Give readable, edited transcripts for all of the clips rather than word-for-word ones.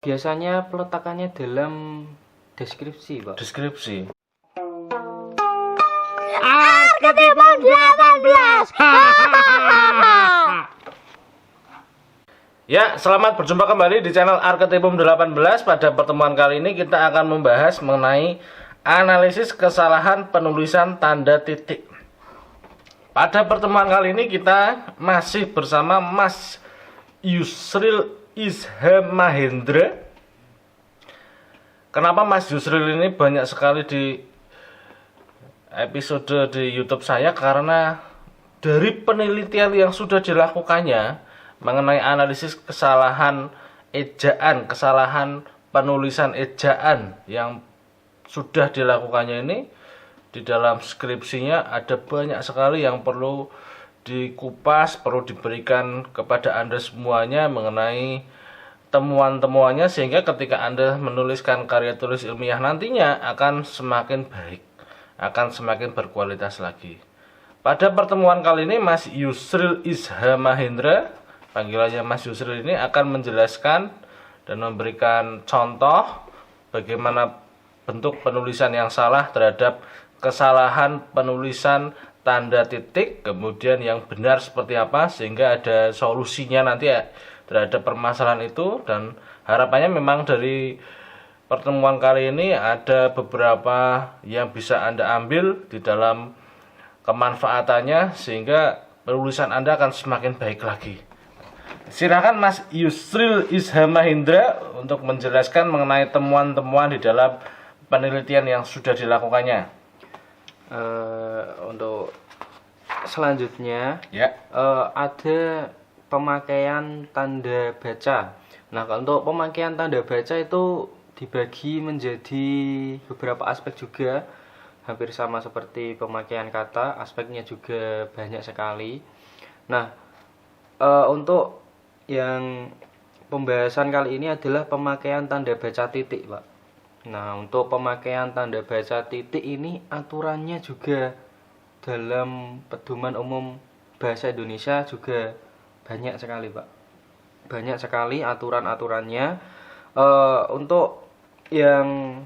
Biasanya peletakannya dalam deskripsi, Pak. Deskripsi. Arketipum 18. Ya, selamat berjumpa kembali di channel Arketipum 18. Pada pertemuan kali ini kita akan membahas mengenai analisis kesalahan penulisan tanda titik. Pada pertemuan kali ini kita masih bersama Mas Yusril Isham Mahendra. Kenapa Mas Yusril ini banyak sekali di episode di YouTube saya? Karena dari penelitian yang sudah dilakukannya mengenai analisis kesalahan ejaan, kesalahan penulisan ejaan yang sudah dilakukannya ini, di dalam skripsinya ada banyak sekali yang perlu dikupas, perlu diberikan kepada Anda semuanya mengenai temuan-temuannya, sehingga ketika Anda menuliskan karya tulis ilmiah nantinya akan semakin baik, akan semakin berkualitas lagi. Pada pertemuan kali ini Mas Yusril Isham Mahendra, panggilannya Mas Yusril, ini akan menjelaskan dan memberikan contoh bagaimana bentuk penulisan yang salah terhadap kesalahan penulisan tanda titik, kemudian yang benar seperti apa, sehingga ada solusinya nanti ya terhadap permasalahan itu. Dan harapannya memang dari pertemuan kali ini ada beberapa yang bisa Anda ambil di dalam kemanfaatannya, sehingga penulisan Anda akan semakin baik lagi. Silakan Mas Yusril Isham Mahendra untuk menjelaskan mengenai temuan-temuan di dalam penelitian yang sudah dilakukannya. Untuk selanjutnya Ya. ada pemakaian tanda baca. Nah, kalau untuk pemakaian tanda baca itu dibagi menjadi beberapa aspek juga, hampir sama seperti pemakaian kata, aspeknya juga banyak sekali. Nah, untuk yang pembahasan kali ini adalah pemakaian tanda baca titik, Pak. Nah, untuk pemakaian tanda baca titik ini aturannya juga dalam Pedoman Umum Bahasa Indonesia juga banyak sekali, Pak. Banyak sekali aturan-aturannya. Untuk yang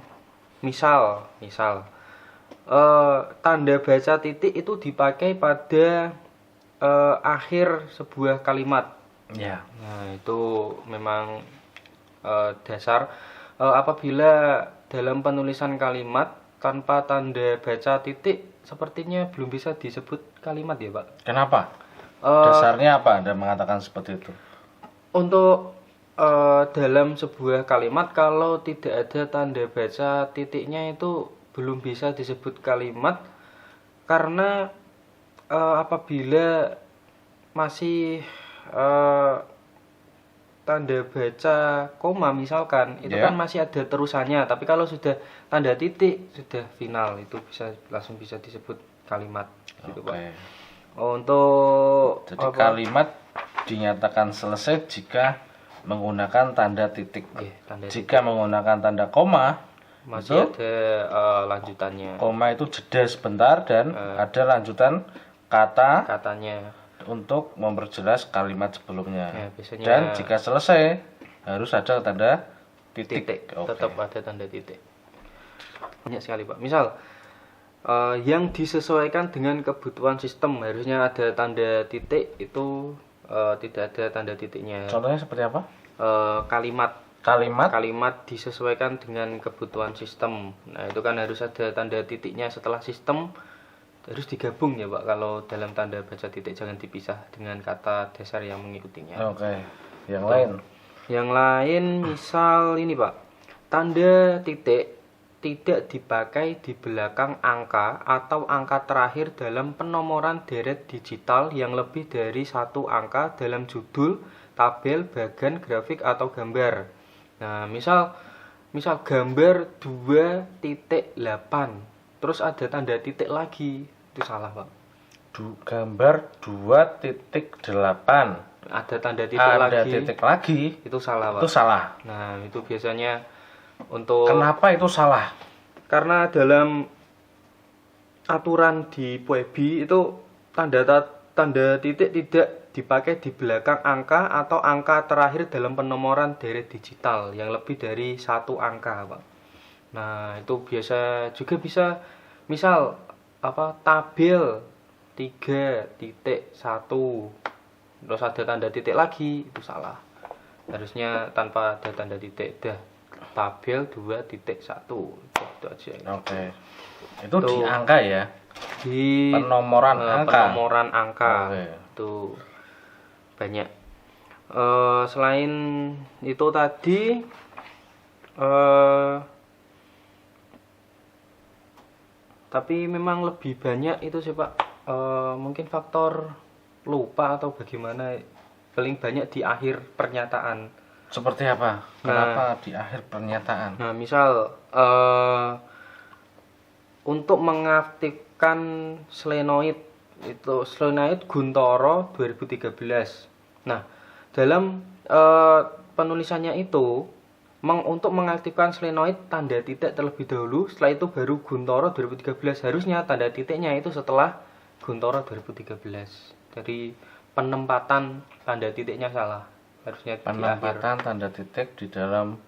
misal tanda baca titik itu dipakai pada akhir sebuah kalimat. Ya. Nah, itu memang dasar. Apabila dalam penulisan kalimat tanpa tanda baca titik, sepertinya belum bisa disebut kalimat ya, Pak. Kenapa? Dasarnya apa Anda mengatakan seperti itu? Untuk dalam sebuah kalimat, kalau tidak ada tanda baca titiknya itu belum bisa disebut kalimat, karena apabila masih tanda baca koma misalkan, itu kan masih ada terusannya, tapi kalau sudah tanda titik sudah final, itu langsung bisa disebut kalimat gitu, Pak. Untuk jadi kalimat dinyatakan selesai jika menggunakan tanda titik. Jika menggunakan tanda koma masih ada lanjutannya. Koma itu jeda sebentar dan ada lanjutan katanya untuk memperjelas kalimat sebelumnya. Ya, biasanya dan jika selesai harus ada tanda titik. Tetap ada tanda titik. Banyak sekali, Pak. Misal yang disesuaikan dengan kebutuhan sistem harusnya ada tanda titik, itu tidak ada tanda titiknya. Contohnya seperti apa? Kalimat disesuaikan dengan kebutuhan sistem. Nah, itu kan harus ada tanda titiknya setelah sistem, harus digabung ya, Pak. Kalau dalam tanda baca titik jangan dipisah dengan kata dasar yang mengikutinya. Yang lain misal ini, Pak. Tanda titik tidak dipakai di belakang angka atau angka terakhir dalam penomoran deret digital yang lebih dari satu angka dalam judul, tabel, bagan, grafik atau gambar. Nah, misal gambar 2.8, terus ada tanda titik lagi, itu salah, Pak. Gambar 2.8 ada tanda titik lagi, itu salah, Pak. Itu salah. Nah, itu biasanya untuk kenapa itu salah? Karena dalam aturan di PUEBI itu tanda titik tidak dipakai di belakang angka atau angka terakhir dalam penomoran deret digital yang lebih dari satu angka, Pak. Nah, itu biasa juga bisa misal tabel 3.1 terus ada tanda titik lagi, itu salah. Harusnya tanpa ada tanda titik, dah tabel 2.1 itu aja. Oke. Itu di angka ya. Di Penomoran angka. Penomoran angka. Oke. Itu banyak. Selain itu tadi tapi memang lebih banyak itu sih Pak. Mungkin faktor lupa atau bagaimana, paling banyak di akhir pernyataan. Seperti apa? Kenapa di akhir pernyataan? Nah, misal untuk mengaktifkan selenoid itu selenoid Guntoro 2013. Nah, dalam penulisannya itu untuk mengaktifkan selenoid tanda titik terlebih dahulu, setelah itu baru Guntoro 2013. Harusnya tanda titiknya itu setelah Guntoro 2013. Dari penempatan tanda titiknya salah. Harusnya penempatan tanda titik di dalam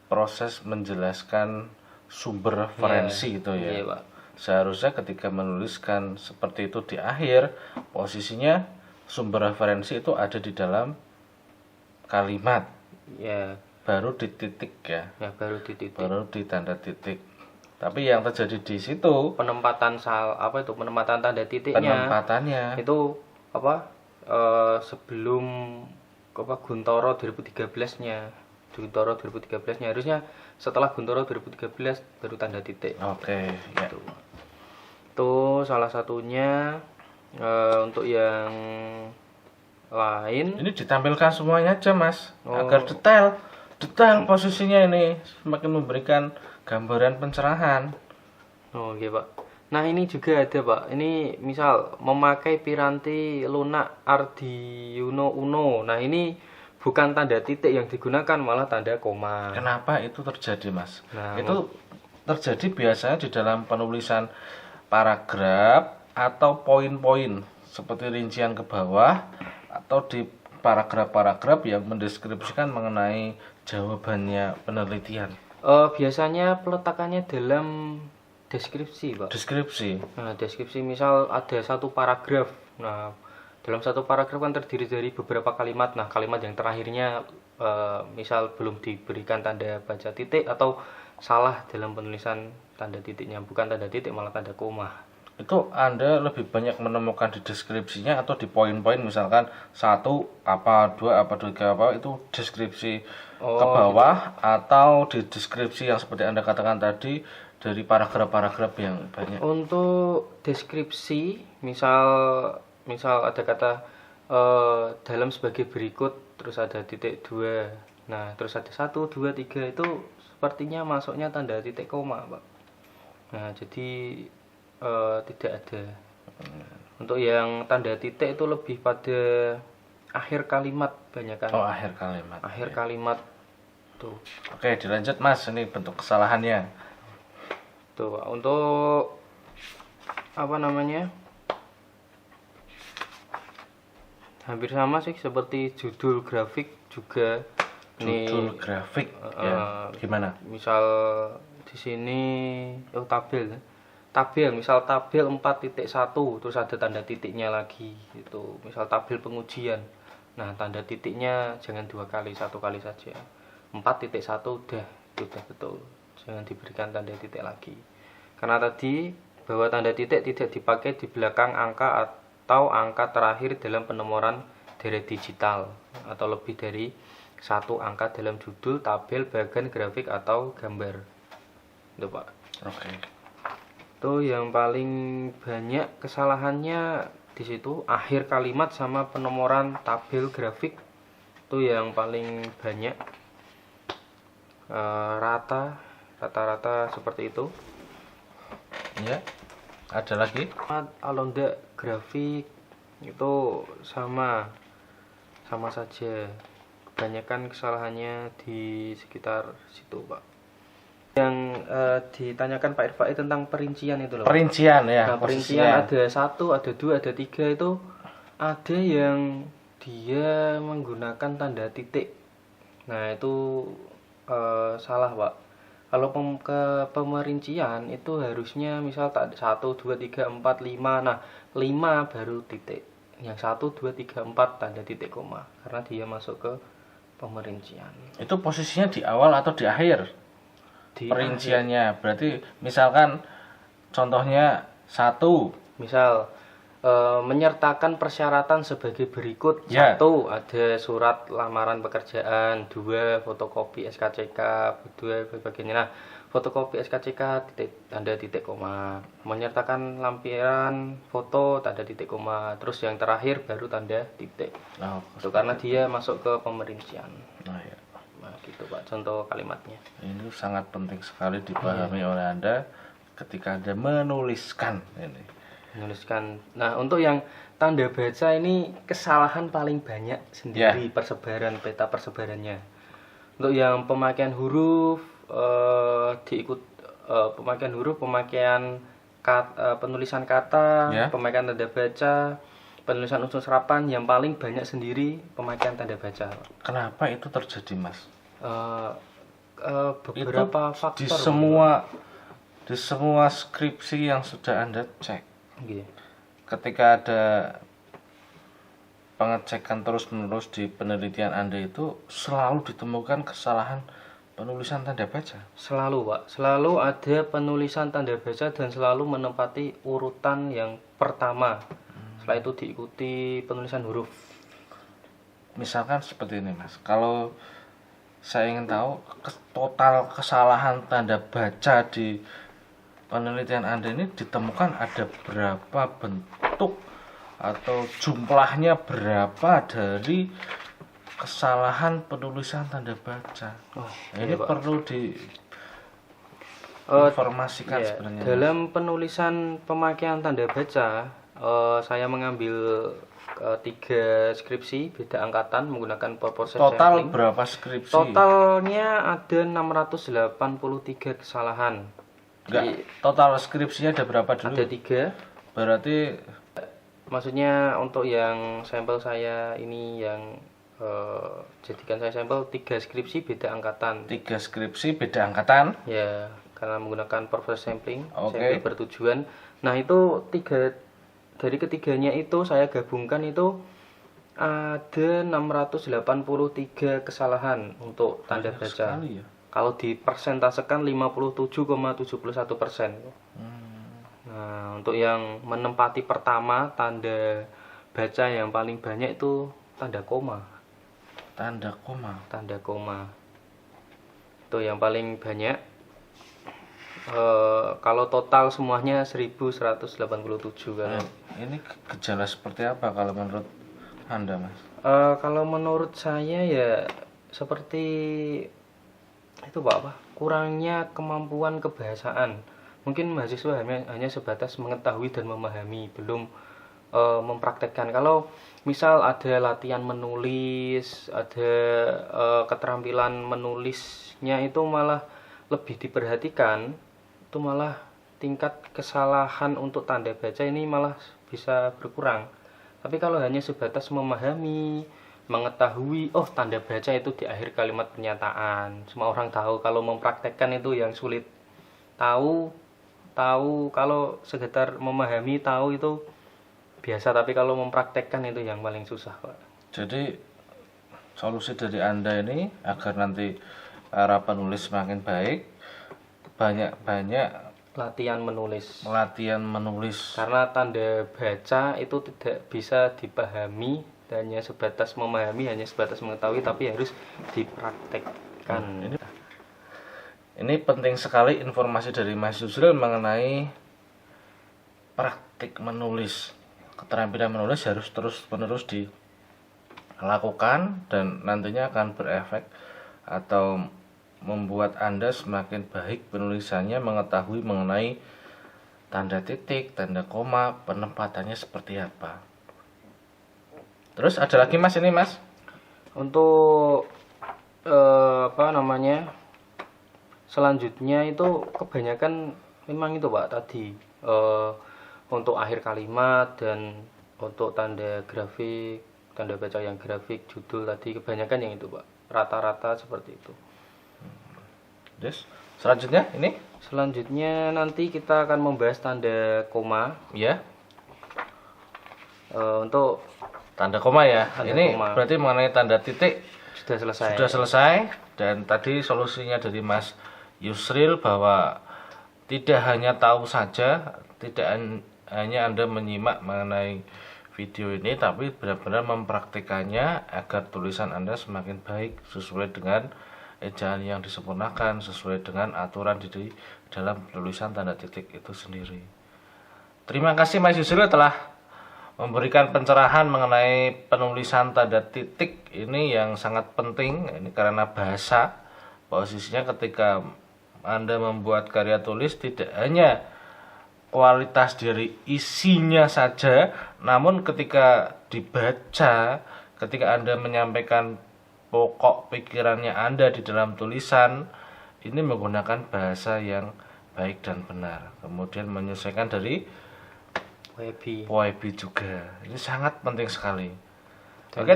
proses menjelaskan sumber referensi itu ya. Iya, Pak. Seharusnya ketika menuliskan seperti itu di akhir, posisinya sumber referensi itu ada di dalam kalimat. Ya, Baru di titik ya. ya baru di titik. Baru di tanda titik. Tapi yang terjadi di situ Penempatan penempatan tanda titiknya. penempatannya Itu sebelum Guntoro 2013-nya. Guntoro 2013-nya harusnya setelah Guntoro 2013 baru tanda titik. Oke, ya. Itu salah satunya. Untuk yang lain Ini ditampilkan semuanya aja Mas, Oh. agar detail posisinya ini semakin memberikan gambaran pencerahan. Oh iya Pak. Nah ini juga ada Pak. Ini misal memakai piranti lunak Arduino Uno. Nah ini bukan tanda titik yang digunakan, malah tanda koma. Kenapa itu terjadi Mas? Nah, Itu terjadi biasanya di dalam penulisan paragraf atau poin-poin seperti rincian ke bawah atau di paragraf-paragraf yang mendeskripsikan mengenai jawabannya penelitian. Biasanya peletakannya dalam deskripsi Pak. Deskripsi. Nah, deskripsi misal ada satu paragraf. Nah, dalam satu paragraf kan terdiri dari beberapa kalimat. Nah, kalimat yang terakhirnya misal belum diberikan tanda baca titik atau salah dalam penulisan tanda titiknya, bukan tanda titik malah tanda koma. Itu Anda lebih banyak menemukan di deskripsinya atau di poin-poin, misalkan 1 apa, 2 apa, 3 apa, itu deskripsi ke bawah gitu. Atau di deskripsi yang seperti Anda katakan tadi dari paragraf-paragraf yang banyak. Untuk deskripsi misal ada kata dalam sebagai berikut, terus ada titik 2. Nah, terus ada 1 2 3 itu sepertinya masuknya tanda titik koma, Pak. Nah, jadi tidak ada. Untuk yang tanda titik itu lebih pada akhir kalimat banyak kan. Oh, akhir kalimat. Akhir kalimat tuh. Oke, dilanjut Mas, ini bentuk kesalahannya. Tuh, Pak. Untuk hampir sama sih seperti judul grafik juga. Judul grafik ya. Gimana? Misal di sini tabel misal tabel 4.1 terus ada tanda titiknya lagi itu, misal tabel pengujian. Nah, tanda titiknya jangan 2 kali, 1 kali saja. 4.1 udah betul, jangan diberikan tanda titik lagi, karena tadi bahwa tanda titik tidak dipakai di belakang angka atau angka terakhir dalam penomoran deret digital atau lebih dari 1 angka dalam judul, tabel, bagan, grafik atau gambar. Itu Pak. Oke. Itu yang paling banyak kesalahannya di situ, akhir kalimat sama penomoran tabel grafik. Itu yang paling banyak. Rata-rata seperti itu. Ya. Ada lagi? Kalau enggak grafik itu sama saja. Kebanyakan kesalahannya di sekitar situ, Pak. Yang ditanyakan Pak Irfai tentang perincian itu loh. Perincian ya. Nah, perincian ada 1, ada 2, ada 3 itu Ada yang dia menggunakan tanda titik. Nah, itu salah, Pak. Kalau ke pemerincian itu harusnya misal tak 1 2 3 4 5. Nah, 5 baru titik. Yang 1 2 3 4 tanda titik koma karena dia masuk ke pemerincian. Itu posisinya di awal atau di akhir? Di Perinciannya. Berarti misalkan contohnya 1. misal menyertakan persyaratan sebagai berikut. Ya. 1 ada surat lamaran pekerjaan, 2 fotokopi SKCK, 2 sebagainya. Nah, fotokopi SKCK tanda titik koma, menyertakan lampiran foto tanda titik koma, terus yang terakhir baru tanda titik. Oh, Itu karena dia masuk ke pemerincian. nah ya. Nah, gitu Pak contoh kalimatnya. Ini sangat penting sekali dipahami oleh Anda ketika Anda menuliskan ini. Menuliskan. Nah, untuk yang tanda baca ini kesalahan paling banyak sendiri persebaran peta persebarannya. Untuk yang pemakaian huruf pemakaian huruf, pemakaian penulisan kata, pemakaian tanda baca, penulisan unsur serapan yang paling banyak sendiri pemakaian tanda baca. Kenapa itu terjadi, Mas? Beberapa itu faktor di semua skripsi yang sudah Anda cek. Gitu. Ketika ada pengecekan terus-menerus di penelitian Anda itu selalu ditemukan kesalahan penulisan tanda baca. Selalu, Pak. Selalu ada penulisan tanda baca dan selalu menempati urutan yang pertama. Setelah itu diikuti penulisan huruf. Misalkan seperti ini, Mas. Kalau saya ingin tahu total kesalahan tanda baca di penelitian Anda ini ditemukan ada berapa bentuk atau jumlahnya berapa dari kesalahan penulisan tanda baca. Ini Pak. perlu diinformasikan sebenarnya. Dalam penulisan pemakaian tanda baca, saya mengambil 3 skripsi beda angkatan menggunakan purpose Total sampling. berapa skripsi? Totalnya ada 683 kesalahan. Enggak, total skripsinya ada berapa dulu? Ada 3. Berarti Maksudnya untuk yang sampel saya ini yang jadikan saya sampel 3 skripsi beda angkatan. 3 skripsi beda angkatan. Ya, karena menggunakan purpose sampling, Oke. sampel bertujuan. Nah, itu 3 dari ketiganya itu saya gabungkan itu ada 683 kesalahan untuk tanda baca. Sekali ya. Kalau dipersentasekan 57,71%. Nah, untuk yang menempati pertama tanda baca yang paling banyak itu tanda koma. Tanda koma. Tanda koma. Itu yang paling banyak. Kalau total semuanya 1187 kan. Ini gejala seperti apa kalau menurut Anda, Mas? Kalau menurut saya ya seperti itu Pak, kurangnya kemampuan kebahasaan. Mungkin mahasiswa hanya sebatas mengetahui dan memahami, belum mempraktekkan. Kalau misal ada latihan menulis, ada keterampilan menulisnya itu malah lebih diperhatikan, itu malah tingkat kesalahan untuk tanda baca ini malah bisa berkurang. Tapi kalau hanya sebatas memahami, mengetahui, oh tanda baca itu di akhir kalimat pernyataan, semua orang tahu. Kalau mempraktekkan itu yang sulit. Tahu kalau sekedar memahami, tahu itu biasa, tapi kalau mempraktekkan itu yang paling susah, Pak. Jadi solusi dari Anda ini agar nanti para penulis semakin baik, banyak-banyak Latihan menulis. Karena Tanda baca itu tidak bisa dipahami, hanya sebatas memahami, hanya sebatas mengetahui, tapi harus dipraktekkan. Ini penting sekali informasi dari Mas Yusril mengenai praktik menulis. Keterampilan menulis harus terus-menerus dilakukan dan nantinya akan berefek atau membuat Anda semakin baik penulisannya, mengetahui mengenai tanda titik, tanda koma, penempatannya seperti apa. Terus ada lagi Mas ini, Mas? Untuk selanjutnya itu kebanyakan memang itu Pak tadi untuk akhir kalimat dan Untuk tanda grafik, tanda baca yang grafik, judul tadi kebanyakan yang itu Pak. Rata-rata seperti itu. Terus selanjutnya ini Selanjutnya nanti kita akan membahas tanda koma. ya, Untuk tanda koma ya. Tanda Ini koma. berarti mengenai tanda titik sudah selesai. sudah selesai, dan tadi solusinya dari Mas Yusril bahwa tidak hanya tahu saja, tidak hanya Anda menyimak mengenai video ini, tapi benar-benar mempraktikannya agar tulisan Anda semakin baik sesuai dengan ejaan yang disempurnakan, sesuai dengan aturan di dalam tulisan tanda titik itu sendiri. Terima kasih Mas Yusril telah memberikan pencerahan mengenai penulisan tanda titik ini yang sangat penting. Ini karena bahasa, posisinya ketika Anda membuat karya tulis tidak hanya kualitas dari isinya saja, namun ketika dibaca, ketika Anda menyampaikan pokok pikirannya Anda di dalam tulisan, ini menggunakan bahasa yang baik dan benar, kemudian menyesuaikan dari WIB juga. Ini sangat penting sekali. Dan, Oke,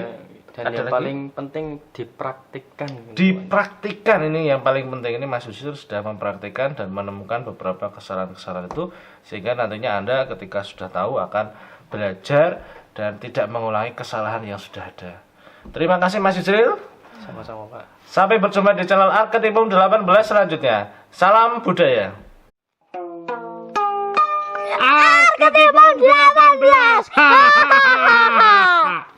dan ada yang lagi? paling penting dipraktikkan. Dipraktikkan, ini yang paling penting. Ini Mas Yusril sudah mempraktikkan dan menemukan beberapa kesalahan-kesalahan itu, sehingga nantinya Anda ketika sudah tahu akan belajar dan tidak mengulangi kesalahan yang sudah ada. Terima kasih Mas Yusril. Sama-sama Pak. Sampai berjumpa di channel Arketipum 18 selanjutnya. Salam budaya. Arketipum 18. Hahaha.